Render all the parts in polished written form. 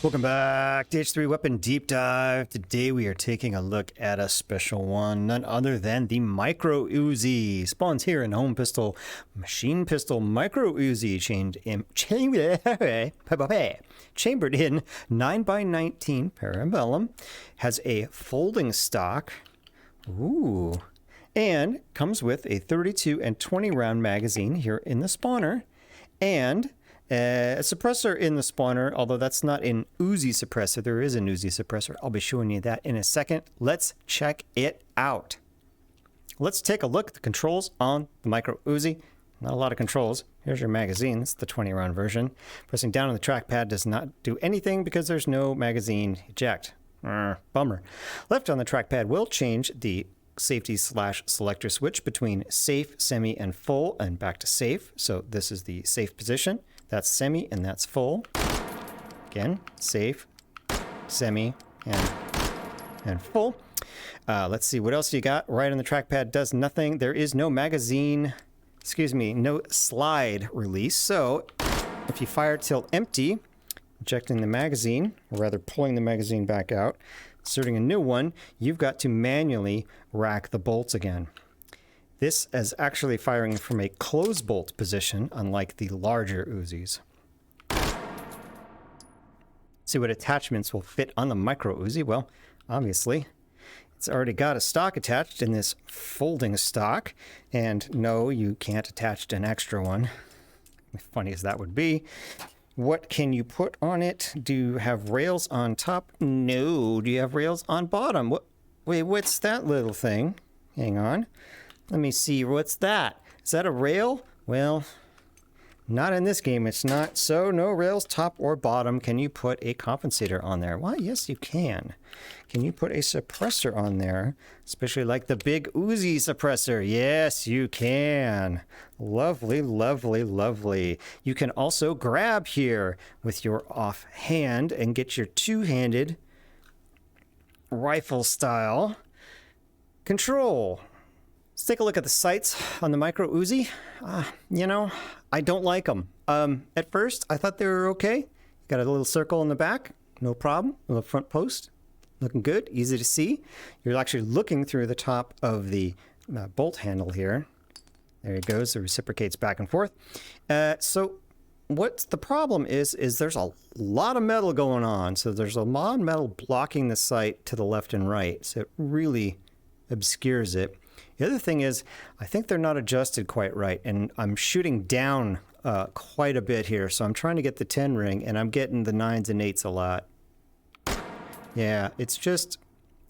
Welcome back to H3 Weapon Deep Dive. Today we are taking a look at a special one, none other than the Micro Uzi. Spawns here in Home Pistol, Machine Pistol Micro Uzi, chambered in 9x19 Parabellum, has a folding stock, and comes with a 32 and 20 round magazine here in the spawner, and a suppressor in the spawner, although that's not an Uzi suppressor. There is an Uzi suppressor. I'll be showing you that in a second. Let's check it out. Let's take a look at the controls on the Micro Uzi. Not a lot of controls. Here's your magazine. It's the 20 round version. Pressing down on the trackpad does not do anything because there's no magazine eject. Bummer. Left on the trackpad will change the safety/selector switch between safe, semi, and full, and back to safe. So this is the safe position. That's semi and that's full. Again, safe, semi, and full. Let's see what else you got. Right on the trackpad does nothing. There is no magazine, no slide release. So if you fire till empty, ejecting the magazine, or rather pulling the magazine back out, inserting a new one, you've got to manually rack the bolts again. This is actually firing from a closed bolt position, unlike the larger Uzis. See what attachments will fit on the Micro Uzi. Well, obviously, it's already got a stock attached in this folding stock. And no, you can't attach an extra one. As funny as that would be. What can you put on it? Do you have rails on top? No. Do you have rails on bottom? Wait, what's that little thing? Hang on. Let me see. What's that? Is that a rail? Well, not in this game. It's not. So no rails top or bottom. Can you put a compensator on there? Well, yes, you can. Can you put a suppressor on there? Especially like the big Uzi suppressor. Yes, you can. Lovely, lovely, lovely. You can also grab here with your offhand and get your two-handed rifle style control. Let's take a look at the sights on the Micro Uzi. You know, I don't like them. At first, I thought they were okay. Got a little circle in the back, no problem. A little front post, looking good, easy to see. You're actually looking through the top of the bolt handle here. There it goes, it reciprocates back and forth. So what the problem is there's a lot of metal going on. So there's a lot of metal blocking the sight to the left and right. So it really obscures it. The other thing is, I think they're not adjusted quite right, and I'm shooting down quite a bit here, so I'm trying to get the 10 ring, and I'm getting the 9s and 8s a lot. Yeah, it's just,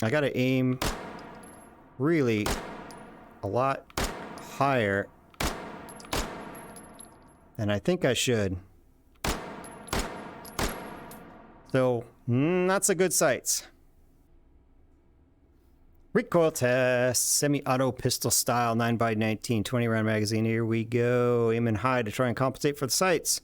I gotta aim really a lot higher than I think I should. So, not so good sights. Recoil test, semi-auto pistol style, 9x19, 20 round magazine. Here we go. Aiming high to try and compensate for the sights.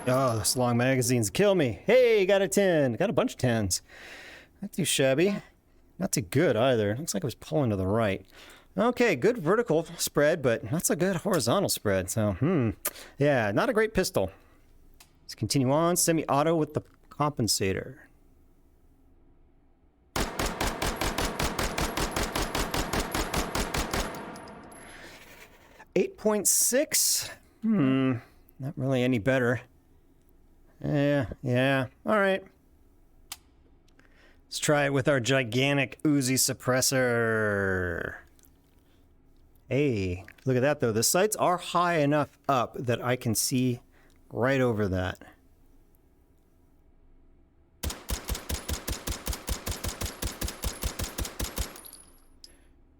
Oh, those long magazines kill me. Hey, got a 10. Got a bunch of 10s. Not too shabby. Not too good either. Looks like it was pulling to the right. Okay, good vertical spread, but not so good horizontal spread. So, yeah, not a great pistol. Let's continue on. Semi-auto with the compensator. .6. Not really any better. Yeah. All right. Let's try it with our gigantic Uzi suppressor. Hey, look at that though. The sights are high enough up that I can see right over that.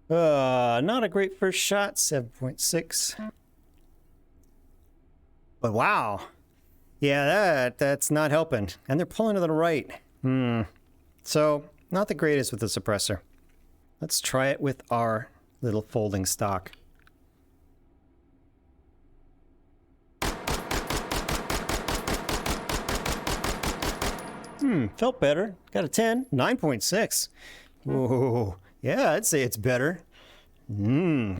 Not a great first shot, 7.6. But wow. Yeah, that's not helping. And they're pulling to the right. So, not the greatest with the suppressor. Let's try it with our little folding stock. Felt better. Got a 10. 9.6. Whoa. Yeah, I'd say it's better.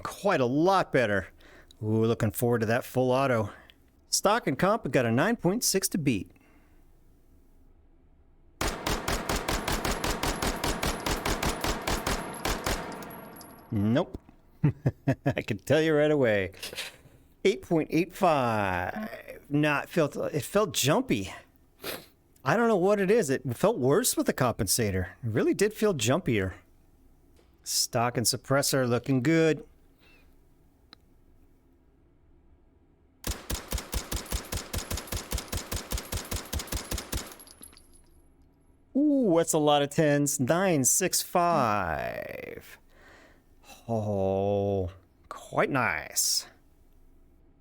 Quite a lot better. Ooh, looking forward to that full auto. Stock and comp got a 9.6 to beat. Nope. I can tell you right away. 8.85. Nah, it felt jumpy. I don't know what it is. It felt worse with the compensator. It really did feel jumpier. Stock and suppressor looking good. Ooh, that's a lot of tens. 965. Oh, quite nice.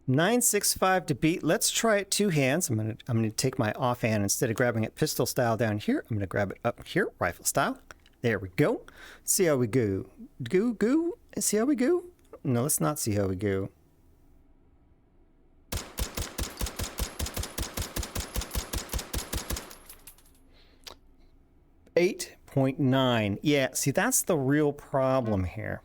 965 to beat. Let's try it two hands. I'm gonna take my offhand instead of grabbing it pistol style down here. I'm gonna grab it up here, rifle style. There we go. See how we go. Go. See how we go? No, let's not see how we go. .9. Yeah, see, that's the real problem here.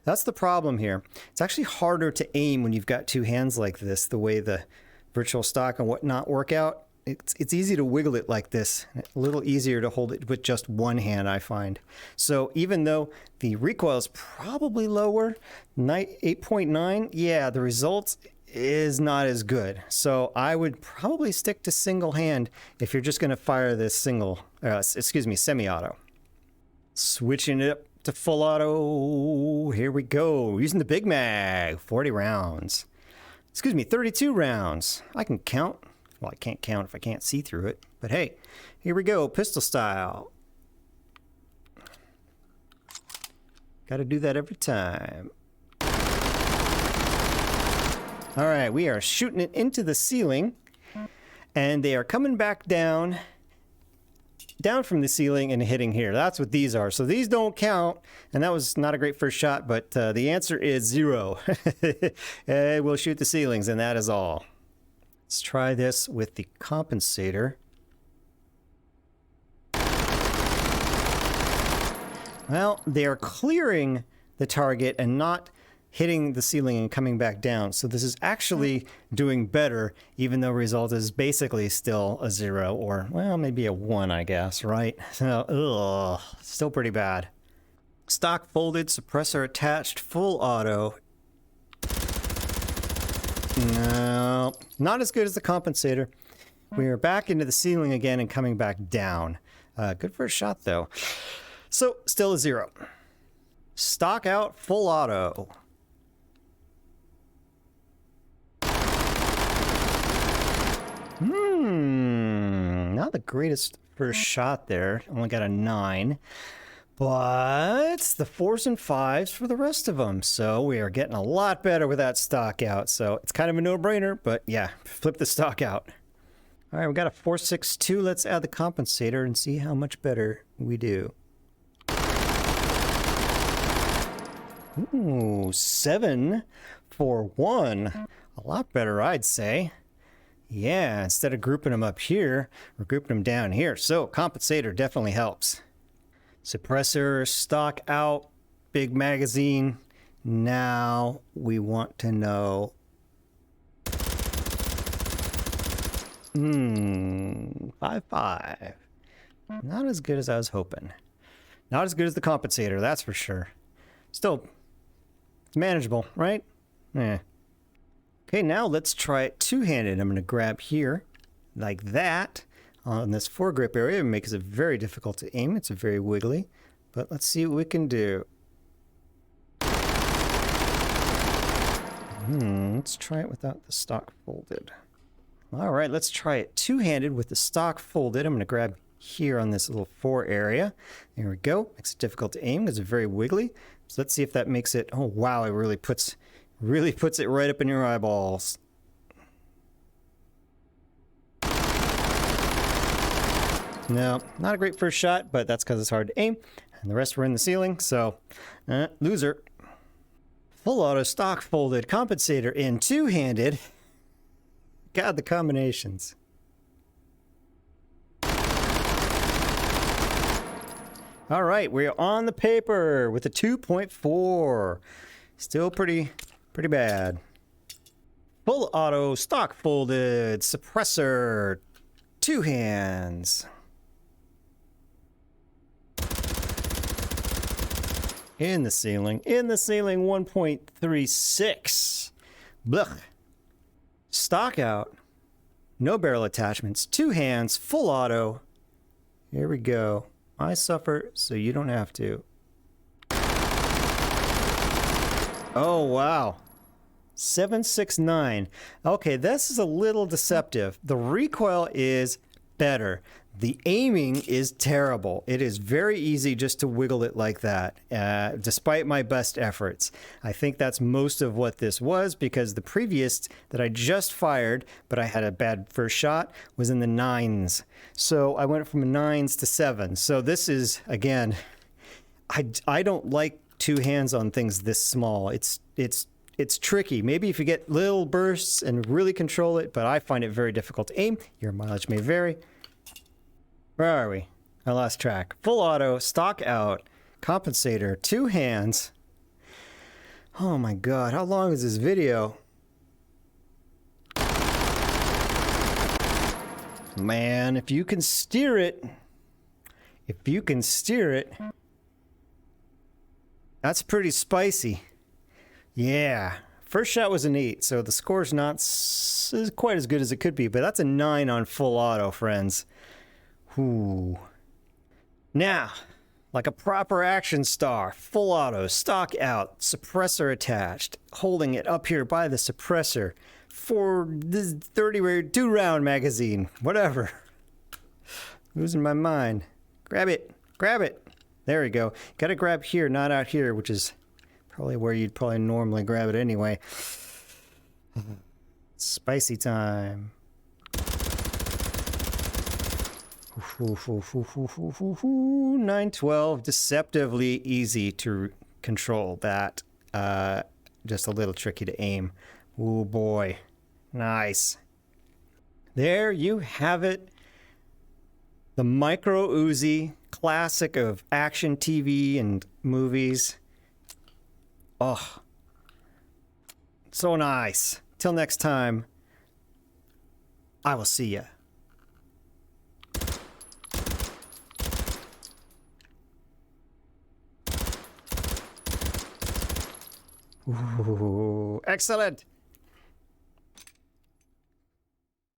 That's the problem here. It's actually harder to aim when you've got two hands like this, the way the virtual stock and whatnot work out. It's easy to wiggle it like this. A little easier to hold it with just one hand, I find. So even though the recoil is probably lower, 8.9, yeah, the result is not as good. So I would probably stick to single hand if you're just going to fire this semi-auto. Switching it up to full auto. Here we go. Using the Big Mag, 40 rounds. 32 rounds. I can count. Well, I can't count if I can't see through it. But hey, here we go. Pistol style. Got to do that every time. All right, we are shooting it into the ceiling, and they are coming back down from the ceiling and hitting here. That's what these are. So these don't count, and that was not a great first shot, but the answer is 0. We'll shoot the ceilings, and that is all. Let's try this with the compensator. Well, they are clearing the target and not hitting the ceiling and coming back down. So this is actually doing better, even though result is basically still a 0 or, well, maybe a 1, I guess, right? So, still pretty bad. Stock folded, suppressor attached, full auto. No, not as good as the compensator. We are back into the ceiling again and coming back down. Good first shot, though. So, still a 0. Stock out, full auto. Not the greatest first shot there. Only got a 9. But the 4s and 5s for the rest of them. So we are getting a lot better with that stock out. So it's kind of a no-brainer, but yeah, flip the stock out. All right, we got a 4.62. Let's add the compensator and see how much better we do. Ooh, 7 for 1. A lot better, I'd say. Yeah, instead of grouping them up here, we're grouping them down here. So compensator definitely helps. Suppressor, stock out, big magazine. Now we want to know. 5.5. Not as good as I was hoping. Not as good as the compensator, that's for sure. Still, it's manageable, right? Yeah. Okay, now let's try it two-handed. I'm going to grab here like that on this foregrip area. It makes it very difficult to aim. It's very wiggly, but let's see what we can do. Let's try it without the stock folded. All right, let's try it two-handed with the stock folded. I'm going to grab here on this little fore area. There we go. Makes it difficult to aim because it's very wiggly. So let's see if that makes it. Oh wow, it really puts it right up in your eyeballs. No, not a great first shot, but that's because it's hard to aim. And the rest were in the ceiling, so loser. Full auto, stock folded, compensator in, two-handed. God, the combinations. All right, we're on the paper with a 2.4. Still pretty Pretty bad. Full auto, stock folded, suppressor, 2 hands. In the ceiling, 1.36. Blech. Stock out, no barrel attachments, 2 hands, full auto. Here we go. I suffer, so you don't have to. Oh, wow. 769. Okay, this is a little deceptive. The recoil is better. The aiming is terrible. It is very easy just to wiggle it like that, despite my best efforts. I think that's most of what this was, because the previous that I just fired, but I had a bad first shot, was in the 9s. So I went from 9s to 7s. So this is, again, I don't like 2 hands on things this small. It's tricky. Maybe if you get little bursts and really control it, but I find it very difficult to aim. Your mileage may vary. Where are we? I lost track. Full auto, stock out, compensator, 2 hands. Oh my god, how long is this video? Man, if you can steer it, that's pretty spicy. Yeah. First shot was an 8, so the score's not quite as good as it could be, but that's a 9 on full auto, friends. Ooh. Now, like a proper action star, full auto, stock out, suppressor attached, holding it up here by the suppressor for this 32-round magazine, whatever. Losing my mind. Grab it, grab it. There we go. Gotta grab here, not out here, which is probably where you'd probably normally grab it anyway. Spicy time. 912, deceptively easy to control that. Just a little tricky to aim. Oh boy, nice. There you have it. The Micro Uzi, classic of action TV and movies. Oh, so nice. Till next time, I will see ya. Ooh, excellent.